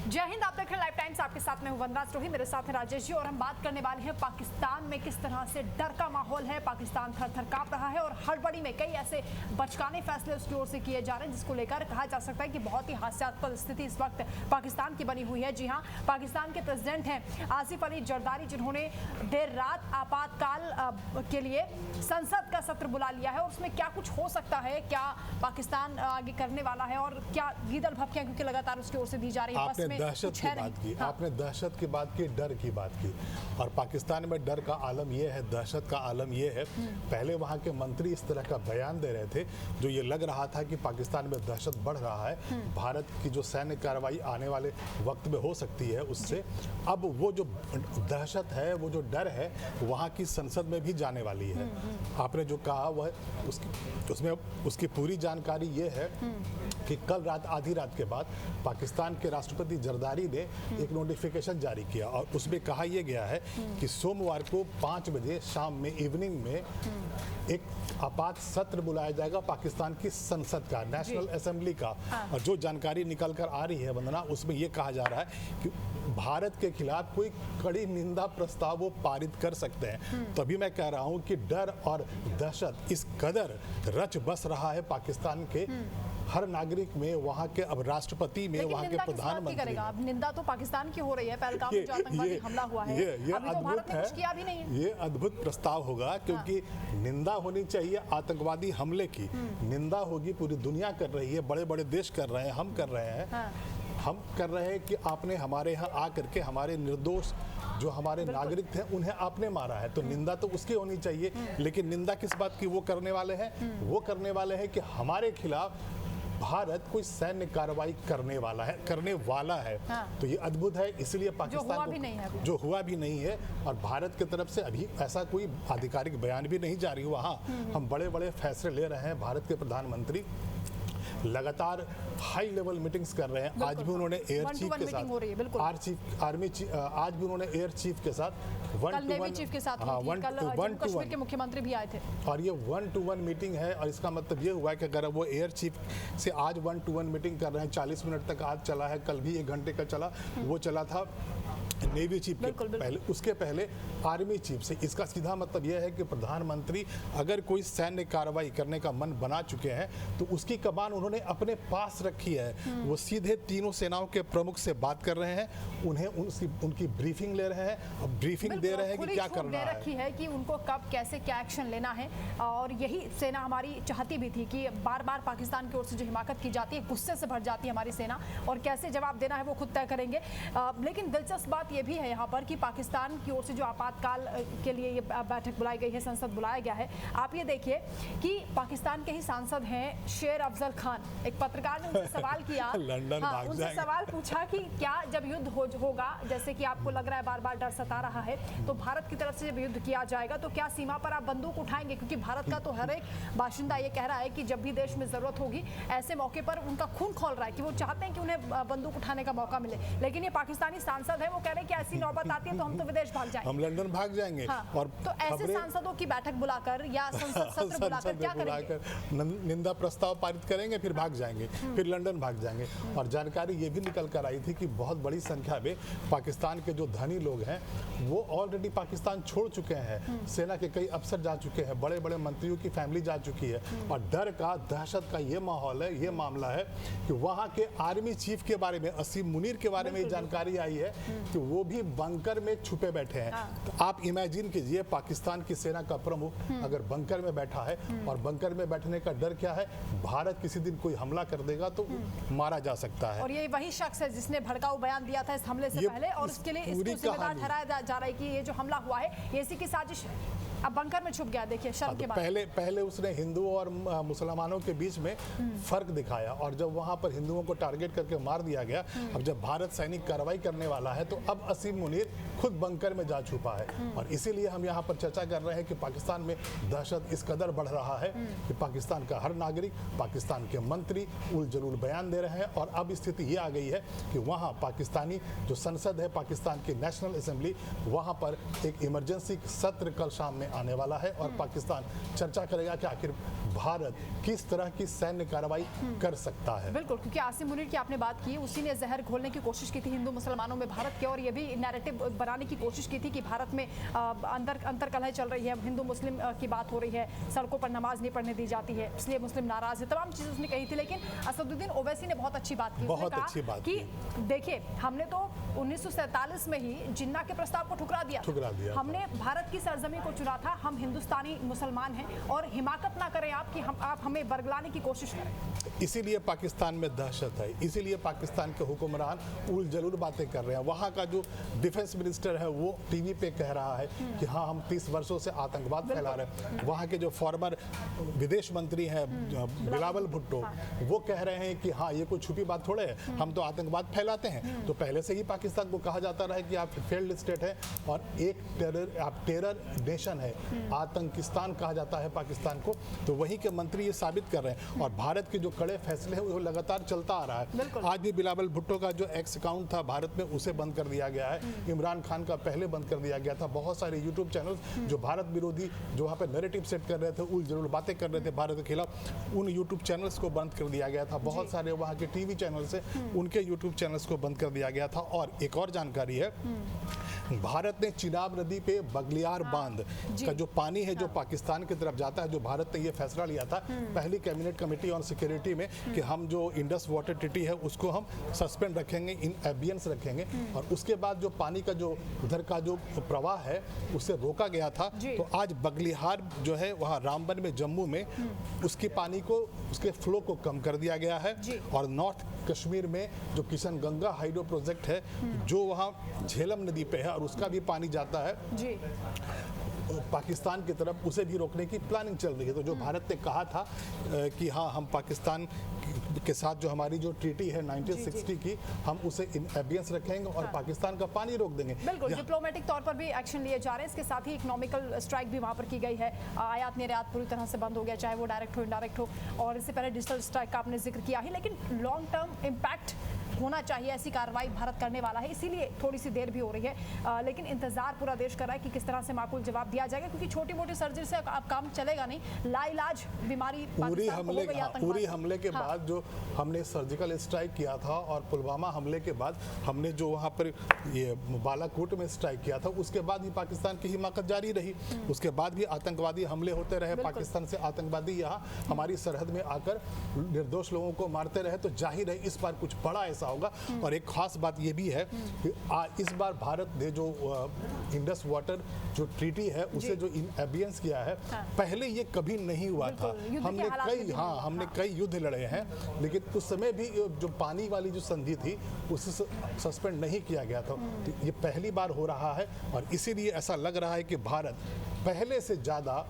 जय हिंद। आप देख रहे हैं लाइव टाइम्स, आपके साथ में हूं वंदना स्टोही, मेरे साथ है राजेश जी और हम बात करने वाले हैं पाकिस्तान में किस तरह से डर का माहौल है। पाकिस्तान थर-थर कांप रहा है और हड़बड़ी में कई ऐसे बचकाने फैसले उसकी ओर से किए जा रहे हैं जिसको लेकर कहा जा सकता है कि बहुत ही हास्यास्पद स्थिति इस वक्त पाकिस्तान की बनी हुई है। जी हाँ, पाकिस्तान के प्रेसिडेंट हैं आसिफ अली जरदारी, जिन्होंने देर रात आपातकाल के लिए संसद का सत्र बुला लिया है और उसमें क्या कुछ हो सकता है, क्या पाकिस्तान आगे करने वाला है और क्या गीदड़ भपकियां क्योंकि लगातार उसकी ओर से दी जा रही है। आपने दहशत की बात की, आपने दहशत की बात की, डर की बात की, और पाकिस्तान में डर का आलम यह है, दहशत का आलम यह है। पहले वहां के मंत्री इस तरह का बयान दे रहे थे जो ये लग रहा था कि पाकिस्तान में दहशत बढ़ रहा है, भारत की जो सैन्य कार्रवाई आने वाले वक्त में हो सकती है उससे। अब वो जो दहशत है, वो जो डर है, वहां की संसद में भी जाने वाली है। आपने जो कहा वह उसमें उसकी पूरी जानकारी ये है कि कल रात आधी रात के बाद पाकिस्तान के राष्ट्रपति जरदारी ने एक नोटिफिकेशन जारी किया और उसमें कहा यह गया है कि सोमवार को 5 बजे शाम में, इवनिंग में एक आपात सत्र बुलाया जाएगा पाकिस्तान की संसद का, नेशनल असेंबली का। और जो जानकारी निकल कर आ रही है वंदना, उसमें यह कहा जा रहा है कि भारत के खिलाफ कोई कड़ी निंदा प्रस्ताव वो पारित कर सकते हैं। तभी मैं कह रहा हूं कि डर और दहशत इस कदर रच बस रहा है पाकिस्तान के हर नागरिक में, वहाँ के अब राष्ट्रपति में, वहाँ के प्रधानमंत्री। अब निंदा तो पाकिस्तान की हो रही है, पहलगाम में जो आतंकवादी हमला हुआ है, ये अभी तो भारत ने कुछ किया भी नहीं है। ये अद्भुत प्रस्ताव होगा क्योंकि निंदा होनी चाहिए आतंकवादी हमले की। निंदा होगी, पूरी दुनिया कर रही है, बड़े बड़े देश कर रहे हैं, हम कर रहे हैं। हम कर रहे हैं कि आपने हमारे यहाँ आकर के हमारे निर्दोष जो हमारे नागरिक थे उन्हें आपने मारा है, तो निंदा तो उसकी होनी चाहिए। लेकिन निंदा किस बात की वो करने वाले हैं? वो करने वाले हैं कि हमारे खिलाफ भारत कोई सैन्य कार्रवाई करने वाला है। तो ये अद्भुत है। इसलिए पाकिस्तान जो हुआ भी नहीं है और भारत की तरफ से अभी ऐसा कोई आधिकारिक बयान भी नहीं जारी हुआ। हम बड़े बड़े फैसले ले रहे हैं। भारत के प्रधानमंत्री लगातार हाई लेवल मीटिंग्स कर रहे हैं। आज भी उन्होंने एयर चीफ के साथ, आज भी उन्होंने एयर चीफ के साथ चीफ के साथ कश्मीर के मुख्यमंत्री भी आए थे। और ये 1-to-1 मीटिंग है और इसका मतलब ये हुआ है कि अगर वो एयर चीफ से आज 1-to-1 मीटिंग कर रहे हैं, 40 मिनट तक आज चला है, कल भी 1 घंटे का चला, वो चला था नेवी चीफ के पहले, उसके पहले आर्मी चीफ से। इसका सीधा मतलब यह है कि प्रधानमंत्री अगर कोई सैन्य कार्रवाई करने का मन बना चुके हैं तो उसकी कमान उन्होंने अपने पास रखी है। वो सीधे तीनों सेनाओं के प्रमुख से बात कर रहे हैं, उन्हें उनकी ब्रीफिंग ले रहे हैं, ब्रीफिंग दे रहे हैं कि क्या करना है, रखी है कि उनको कब कैसे क्या एक्शन लेना है। और यही सेना हमारी चाहती भी थी कि बार बार पाकिस्तान की ओर से जो हिमाकत की जाती है, गुस्से से भर जाती है हमारी सेना, और कैसे जवाब देना है वो खुद तय करेंगे। लेकिन दिलचस्प बात ये भी है यहाँ पर कि पाकिस्तान की ओर से जो आपातकाल के लिए ये बैठक बुलाई गई है, संसद बुलाया गया है। आप ये देखिए कि पाकिस्तान के ही सांसद हैं शेर अफजल खान। एक पत्रकार ने उनसे सवाल किया, उनसे सवाल पूछा कि क्या जब युद्ध होगा, जैसे कि आपको लग रहा है बार बार डर सता रहा है, तो भारत की तरफ से जब युद्ध किया जाएगा तो क्या सीमा पर आप बंदूक उठाएंगे? क्योंकि भारत का तो हर एक बाशिंदा ये कह रहा है कि जब भी देश में जरूरत होगी ऐसे मौके पर उनका खून खौल रहा है कि वो चाहते हैं कि उन्हें बंदूक उठाने का मौका मिले। लेकिन ये पाकिस्तानी सांसद है, वो कह रहे हैं कि ऐसी नौबत आती है तो हम तो विदेश भाग जाएंगे, हम लंदन भाग जाएंगे। और तो ऐसे सांसदों की बैठक बुलाकर या संसद सत्र बुलाकर क्या करेंगे? निंदा प्रस्ताव पारित करेंगे, फिर भाग जाएंगे, फिर लंदन भाग जाएंगे। और जानकारी ये भी निकल कर आई थी कि बहुत बड़ी संख्या में पाकिस्तान के जो धनी लोग हैं वो ऑलरेडी पाकिस्तान छोड़ चुके हैं। सेना के कई अफसर जा चुके हैं, बड़े बड़े मंत्रियों की फैमिली जा चुकी है। और डर का, दहशत का ये माहौल है, ये मामला है कि वहाँ के आर्मी चीफ के बारे में, असीम मुनीर के बारे में जानकारी आई है कि वो भी बंकर में छुपे बैठे हैं। तो आप इमेजिन कीजिए, पाकिस्तान की सेना का प्रमुख अगर बंकर में बैठा है, और बंकर में बैठने का डर क्या है, भारत किसी दिन कोई हमला कर देगा तो मारा जा सकता है। और ये वही शख्स है जिसने भड़काऊ बयान दिया था इस हमले से पहले, और इसके लिए इसको जिम्मेदार ठहराया जा रहा है कि ये जो हमला हुआ है ये इसी की साजिश है। अब बंकर में छुप गया। देखिए शर्म के बाद पहले उसने हिंदुओं और मुसलमानों के बीच में फर्क दिखाया, और जब वहां पर हिंदुओं को टारगेट करके मार दिया गया, अब जब भारत सैनिक कार्रवाई करने वाला है तो अब असीम मुनीर खुद बंकर में जा छुपा है। और इसीलिए हम यहाँ पर चर्चा कर रहे हैं कि पाकिस्तान में दहशत इस कदर बढ़ रहा है कि पाकिस्तान का हर नागरिक, पाकिस्तान के मंत्री उल जलूल बयान दे रहे हैं। और अब स्थिति ये आ गई है कि वहाँ पाकिस्तानी जो संसद है, पाकिस्तान की नेशनल असेंबली, वहाँ पर एक इमरजेंसी सत्र कल शाम में सामने आने वाला है और पाकिस्तान चर्चा करेगा कि आखिर भारत किस तरह की सैन्य कार्रवाई कर सकता है। बिल्कुल, क्योंकि आसिम मुनीर की आपने बात की, उसी ने जहर घोलने की कोशिश की थी हिंदू मुसलमानों में भारत के, और ये भी नैरेटिव बनाने की कोशिश की थी कि भारत में अंतर कलह चल रही है, हिंदू मुस्लिम की बात हो रही है, सड़कों पर नमाज नहीं पढ़ने दी जाती है, इसलिए मुस्लिम नाराज है, तमाम चीजें उसने कही थी। लेकिन असदुद्दीन ओवैसी ने बहुत अच्छी बात की, बहुत अच्छी बात कि देखिए हमने तो 1947 में ही जिन्ना के प्रस्ताव को ठुकरा दिया। हमने भारत की सरजमी को चुना था, हम हिंदुस्तानी मुसलमान हैं और हिमाकत ना करें आप कि आप हमें बरगलाने की कोशिश करें। इसीलिए पाकिस्तान में दहशत है, इसीलिए पाकिस्तान के हुक्मरान उल जलूल बातें कर रहे हैं। वहाँ का जो डिफेंस मिनिस्टर है वो टीवी पे कह रहा है कि हाँ हम 30 वर्षों से आतंकवाद फैला रहे हैं। वहाँ के जो फॉर्मर विदेश मंत्री हैं बिलावल भुट्टो, वो कह रहे हैं कि हाँ ये कोई छुपी बात थोड़े है, हम तो आतंकवाद फैलाते हैं। तो पहले से ही पाकिस्तान को कहा जाता रहा है कि आप फेल्ड स्टेट है और एक टेरर नेशन है, आतंकिस्तान कहा जाता है पाकिस्तान को। तो वहीं के मंत्री ये साबित कर रहे हैं और भारत के जो कड़े फैसले हैं वो लगातार चलता आ रहा है। आज भी बिलावल भुट्टो का जो एक्स अकाउंट था भारत में उसे बंद कर दिया गया है, इमरान खान का पहले बंद कर दिया गया था। बहुत सारे यूट्यूब चैनल्स जो भारत विरोधी, जो वहाँ पे नैरेटिव सेट कर रहे थे, उल जलूल बातें कर रहे थे भारत के खिलाफ, उन यूट्यूब चैनल्स को बंद कर दिया गया था। बहुत सारे वहाँ के टीवी चैनल से उनके यूट्यूब चैनल्स को बंद कर दिया गया था। और एक और जानकारी है, भारत ने चिनाब नदी पे बगलियार बांध का जो पानी है जो पाकिस्तान की तरफ जाता है, जो भारत ने ये फैसला लिया था पहली कैबिनेट कमेटी ऑन सिक्योरिटी में कि हम जो इंडस वाटर ट्रीटी है उसको हम सस्पेंड रखेंगे, इन एबियंस रखेंगे, और उसके बाद जो पानी का जो उधर का जो प्रवाह है उसे रोका गया था। तो आज बगलिहार जो है वहाँ रामबन में जम्मू में उसकी पानी को, उसके फ्लो को कम कर दिया गया है। और नॉर्थ कश्मीर में जो किशन गंगा हाइड्रो प्रोजेक्ट है जो वहाँ झेलम नदी पे है और उसका भी पानी जाता है पाकिस्तान की तरफ, उसे भी रोकने की प्लानिंग चल रही है। तो जो भारत ने कहा था कि हाँ हम पाकिस्तान के साथ जो हमारी जो ट्रीटी है 1960 की, हम उसे इन एबियंस रखेंगे और पाकिस्तान का पानी रोक देंगे। बिल्कुल, डिप्लोमेटिक तौर पर भी एक्शन लिए जा रहे हैं। इसके साथ ही इकोनॉमिकल स्ट्राइक भी वहाँ पर की गई है, आयात निर्यात पूरी तरह से बंद हो गया, चाहे वो डायरेक्ट हो इनडायरेक्ट हो, और इससे पहले डिजिटल स्ट्राइक का आपने जिक्र किया ही। लेकिन लॉन्ग टर्म इम्पैक्ट होना चाहिए, ऐसी कार्रवाई भारत करने वाला है, इसीलिए थोड़ी सी देर भी हो रही है। लेकिन इंतजार पूरा देश कर रहा है कि किस तरह से माकूल जवाब दिया जाएगा, क्योंकि छोटी मोटी सर्जरी से अब काम चलेगा नहीं, लाइलाज बीमारी पूरी हमले के बाद जो हमने सर्जिकल स्ट्राइक किया था और पुलवामा हमले के बाद हमने जो वहाँ पर ये बालाकोट में स्ट्राइक किया था, उसके बाद भी पाकिस्तान की हिमाकत जारी रही। उसके बाद भी आतंकवादी हमले होते रहे, पाकिस्तान से आतंकवादी यहाँ हमारी सरहद में आकर निर्दोष लोगों को मारते रहे। तो जाहिर है इस बार कुछ बड़ा ऐसा होगा। और एक खास बात ये भी है कि इस बार भारत ने जो इंडस वाटर जो ट्रीटी है उसे जो इन एबियंस किया है, पहले ये कभी नहीं हुआ था। हमने कई युद्ध लड़े हैं, लेकिन उस समय भी जो पानी वाली जो संधि थी उसे सस्पेंड नहीं किया गया था। तो ये पहली बार हो रहा है और इसीलिए ऐसा लग रहा है कि भारत पहले से ज्यादा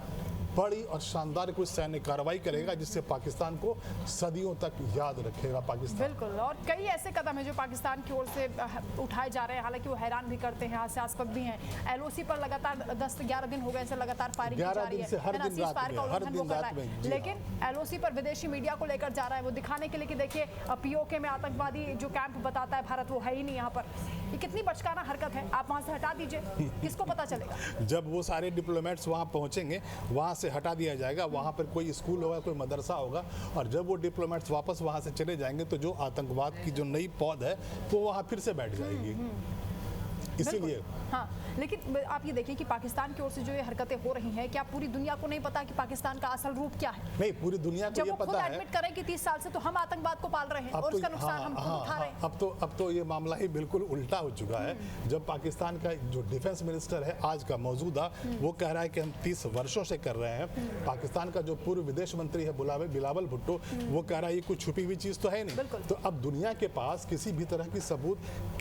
बड़ी और शानदार कोई सैन्य कार्रवाई करेगा जिससे पाकिस्तान को सदियों तक याद रखेगा पाकिस्तान। बिल्कुल, और कई ऐसे कदम हैं जो पाकिस्तान की ओर से उठाए जा रहे हैं, हालांकि वो हैरान भी करते हैं, हास्यास्पद भी हैं। एलओसी पर लगातार 10-11 दिन हो गए से लगातार फायरिंग की जा रही है, लेकिन एलओसी पर विदेशी मीडिया को लेकर जा रहा है वो दिखाने के लिए कि देखिए पीओके में आतंकवादी जो कैंप बताता है भारत, वो है ही नहीं यहाँ पर। ये कितनी बचकाना हरकत है, आप वहाँ से हटा दीजिए, किसको पता चलेगा? जब वो सारे डिप्लोमेट्स वहाँ पहुँचेंगे, वहाँ से हटा दिया जाएगा, वहाँ पर कोई स्कूल होगा, कोई मदरसा होगा, और जब वो डिप्लोमेट्स वापस वहाँ से चले जाएंगे तो जो आतंकवाद की जो नई पौध है वो वहाँ फिर से बैठ जाएगी। इसीलिए हाँ, लेकिन आप ये देखिए कि पाकिस्तान की ओर से जो ये हरकतें हो रही हैं, क्या पूरी दुनिया को नहीं पता कि पाकिस्तान का असल रूप क्या है? नहीं, पूरी दुनिया को ये पता है। एडमिट करें कि 30 साल से तो हम आतंकवाद को पाल रहे हैं और उसका नुकसान हम खुद उठा रहे हैं। अब तो ये मामला ही बिल्कुल उल्टा हो चुका है। जब पाकिस्तान का जो डिफेंस मिनिस्टर है आज का मौजूदा, वो कह रहा है कि हम 30 वर्षों से कर रहे हैं। पाकिस्तान का जो पूर्व विदेश मंत्री है बिलावल भुट्टो, वो कह रहा है ये कुछ छुपी हुई चीज तो है नहीं। तो अब दुनिया के पास किसी भी तरह की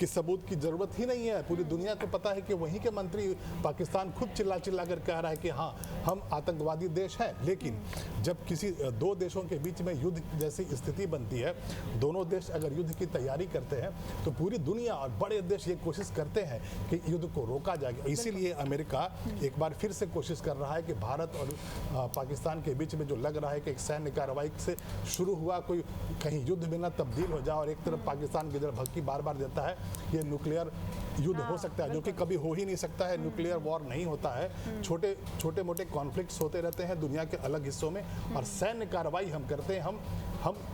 सबूत की जरूरत ही नहीं है। पूरी दुनिया को पता है कि वहीं के मंत्री पाकिस्तान खुद चिल्ला कर कह रहा है कि हाँ हम आतंकवादी देश हैं। लेकिन जब किसी दो देशों के बीच में युद्ध जैसी स्थिति बनती है, दोनों देश अगर युद्ध की तैयारी करते हैं तो पूरी दुनिया और बड़े देश ये कोशिश करते हैं कि युद्ध को रोका जाए। इसीलिए अमेरिका एक बार फिर से कोशिश कर रहा है कि भारत और पाकिस्तान के बीच में जो लग रहा है कि एक सैन्य कार्रवाई से शुरू हुआ कोई कहीं युद्ध में न तब्दील हो जाए, और एक तरफ पाकिस्तान की तरफ भक्की बार बार देता है, ये न्यूक्लियर युद्ध हो सकता है, जो कि कभी हो ही नहीं सकता है। न्यूक्लियर वॉर नहीं होता है, छोटे मोटे कॉन्फ्लिक्ट्स होते रहते हैं दुनिया के अलग हिस्सों में, और सैन्य कार्रवाई हम करते हैं। हम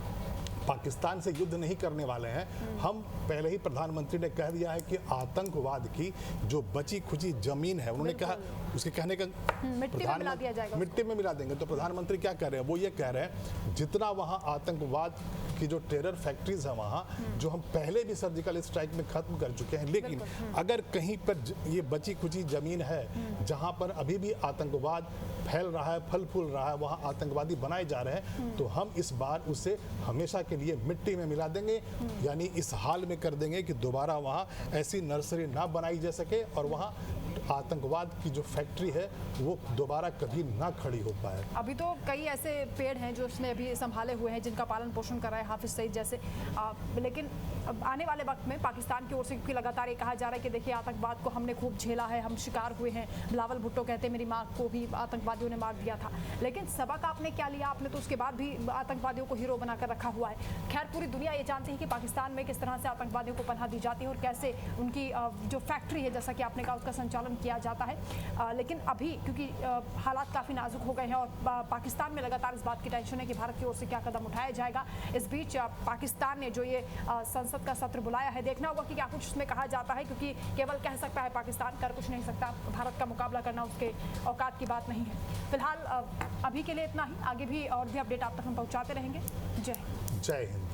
पाकिस्तान से युद्ध नहीं करने वाले हैं। हम पहले ही प्रधानमंत्री ने कह दिया है कि आतंकवाद की जो बची खुची जमीन है, उन्होंने कहा, उसके कहने का मिट्टी में मिला दिया जाएगा, मिट्टी में मिला देंगे। तो प्रधानमंत्री क्या कह रहे हैं? वो ये कह रहे हैं जितना वहाँ आतंकवाद की जो टेरर फैक्ट्रीज है वहाँ, जो हम पहले भी सर्जिकल स्ट्राइक में खत्म कर चुके हैं, लेकिन अगर कहीं पर ये बची खुची जमीन है जहाँ पर अभी भी आतंकवाद फैल रहा है, फल फूल रहा है, वहाँ आतंकवादी बनाए जा रहे हैं, तो हम इस बार उसे हमेशा के लिए मिट्टी में मिला देंगे, यानी इस हाल में कर देंगे कि दोबारा वहाँ ऐसी नर्सरी ना बनाई जा सके और वहाँ आतंकवाद की जो फैक्ट्री है वो दोबारा कभी ना खड़ी हो पाए। अभी तो कई ऐसे पेड़ हैं जो उसमें अभी संभाले हुए हैं, जिनका पालन पोषण कर रहा है हाफिज सईद जैसे, लेकिन अब आने वाले वक्त में पाकिस्तान की ओर से, क्योंकि लगातार ये कहा जा रहा है कि देखिए आतंकवाद को हमने खूब झेला है, हम शिकार हुए हैं। बिलावल भुट्टो कहते हैं मेरी माँ को भी आतंकवादियों ने मार दिया था, लेकिन सबक आपने क्या लिया? आपने तो उसके बाद भी आतंकवादियों को हीरो बनाकर रखा हुआ है। खैर, पूरी दुनिया ये जानती है कि पाकिस्तान में किस तरह से आतंकवादियों को पनाह दी जाती है और कैसे उनकी जो फैक्ट्री है, जैसा कि आपने कहा, उसका संचालन किया जाता है। लेकिन अभी क्योंकि हालात काफ़ी नाजुक हो गए हैं और पाकिस्तान में लगातार इस बात की टेंशन है कि भारत की ओर से क्या कदम उठाया जाएगा। इस बीच पाकिस्तान ने जो ये संसद का सत्र बुलाया है, देखना होगा कि क्या कुछ उसमें कहा जाता है, क्योंकि केवल कह सकता है पाकिस्तान, कर कुछ नहीं सकता। भारत का मुकाबला करना उसके औकात की बात नहीं है। फिलहाल अभी के लिए इतना ही, आगे भी और भी अपडेट आप तक हम पहुँचाते रहेंगे। जय हिंद। जय हिंद।